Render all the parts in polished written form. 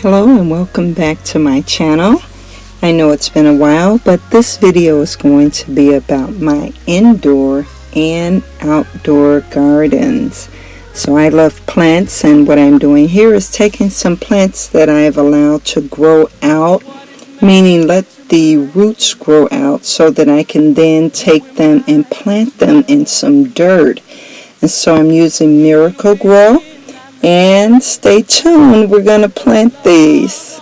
Hello and welcome back to my channel. I know it's been a while, but this video is going to be about my indoor and outdoor gardens. So I love plants, and what I'm doing here is taking some plants that I've allowed to grow out, meaning let the roots grow out so that I can then take them and plant them in some dirt. And so I'm using Miracle-Gro. And stay tuned, we're going to plant these.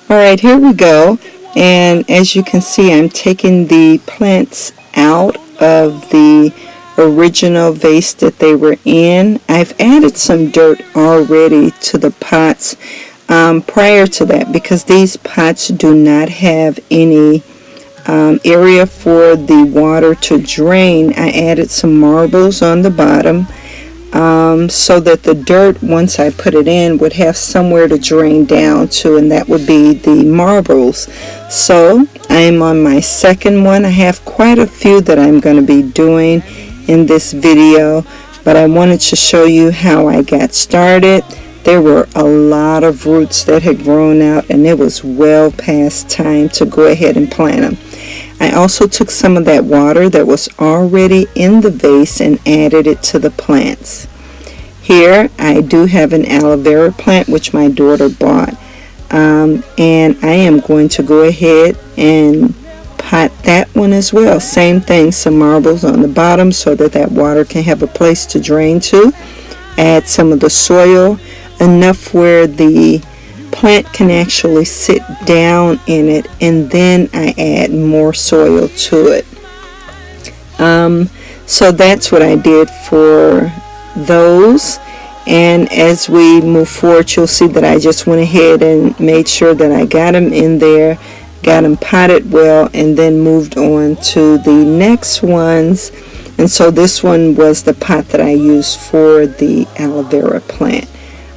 Alright, here we go. And as you can see, I'm taking the plants out of the original vase that they were in. I've added some dirt already to the pots prior to that, because these pots do not have any area for the water to drain. I added some marbles on the bottom. So that the dirt, once I put it in, would have somewhere to drain down to, and that would be the marbles. So I am on my second one. I have quite a few that I'm going to be doing in this video, but I wanted to show you how I got started. There were a lot of roots that had grown out, and it was well past time to go ahead and plant them. I also took some of that water that was already in the vase and added it to the plants. Here I do have an aloe vera plant which my daughter bought, and I am going to go ahead and pot that one as well. Same thing, some marbles on the bottom so that that water can have a place to drain to. Add some of the soil, enough where the plant can actually sit down in it, and then I add more soil to it. So that's what I did for those. And as we move forward, you'll see that I just went ahead and made sure that I got them in there, got them potted well, and then moved on to the next ones. And so this one was the pot that I used for the aloe vera plant.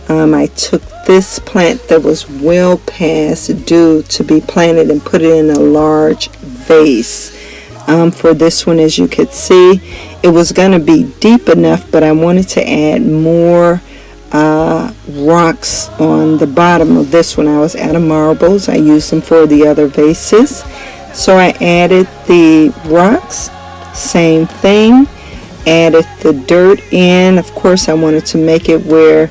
I took this plant that was well past due to be planted and put it in a large vase. For this one, as you could see, it was going to be deep enough, but I wanted to add more rocks on the bottom of this one. I was out of marbles. I used them for the other vases. So I added the rocks, same thing, added the dirt in. Of course, I wanted to make it where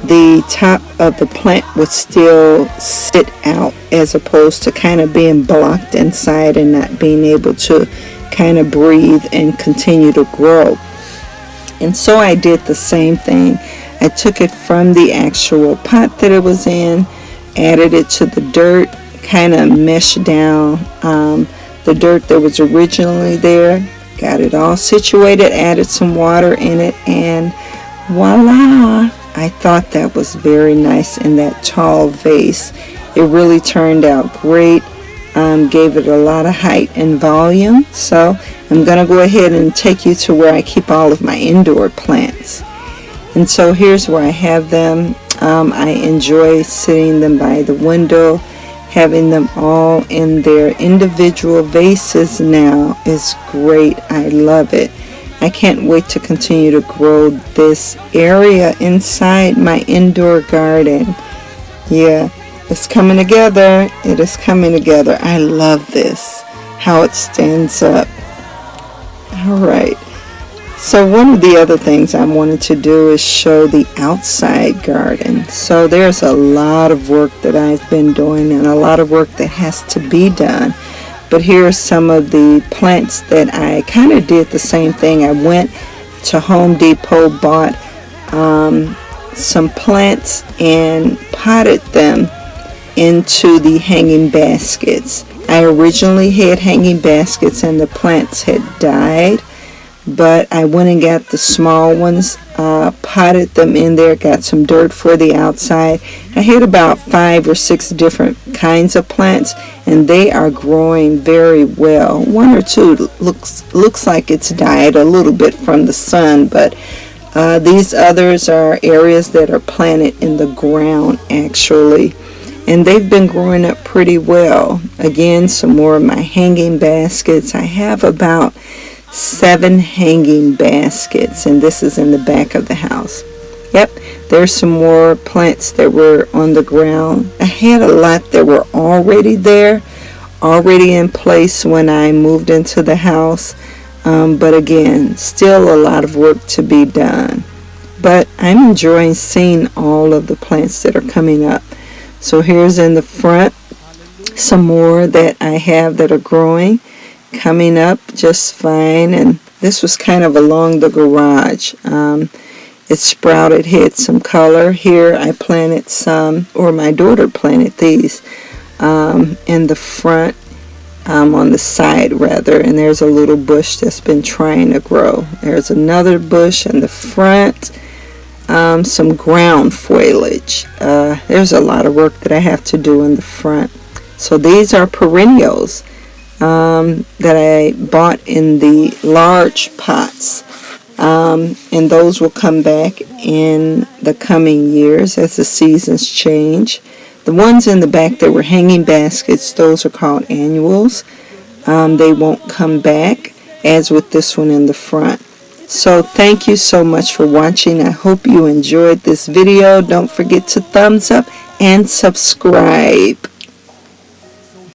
the top of the plant would still sit out, as opposed to kind of being blocked inside and not being able to kind of breathe and continue to grow. And so I did the same thing. I took it from the actual pot that it was in, added it to the dirt, kind of meshed down the dirt that was originally there, got it all situated, added some water in it, and voila! I thought that was very nice in that tall vase. It really turned out great. Gave it a lot of height and volume. So I'm going to go ahead and take you to where I keep all of my indoor plants. And so here's where I have them. I enjoy sitting them by the window. Having them all in their individual vases now is great. I love it. I can't wait to continue to grow this area inside my indoor garden. Yeah, it's coming together. It is coming together. I love this, how it stands up. Alright, so one of the other things I wanted to do is show the outside garden. So there's a lot of work that I've been doing, and a lot of work that has to be done. But here are some of the plants that I kind of did the same thing. I went to Home Depot, bought some plants and potted them into the hanging baskets. I originally had hanging baskets and the plants had died, but I went and got the small ones, potted them in there, got some dirt for the outside. I had about 5 or 6 different kinds of plants, and they are growing very well. 1 or 2 looks like it's died a little bit from the sun, but these others are areas that are planted in the ground actually, and they've been growing up pretty well. Again, some more of my hanging baskets. I have about 7 hanging baskets, and this is in the back of the house. Yep, There's some more plants that were on the ground. I had a lot that were already there, already in place when I moved into the house. But again, still a lot of work to be done. But I'm enjoying seeing all of the plants that are coming up. So here's in the front some more that I have that are growing, coming up just fine. And this was kind of along the garage. It sprouted, had some color. Here I planted some, or my daughter planted these in the front, on the side rather, and there's a little bush that's been trying to grow. There's another bush in the front, some ground foliage. There's a lot of work that I have to do in the front. So these are perennials that I bought in the large pots, and those will come back in the coming years as the seasons change. The ones in the back that were hanging baskets, those are called annuals. They won't come back, as with this one in the front. So thank you so much for watching. I hope you enjoyed this video. Don't forget to thumbs up and subscribe.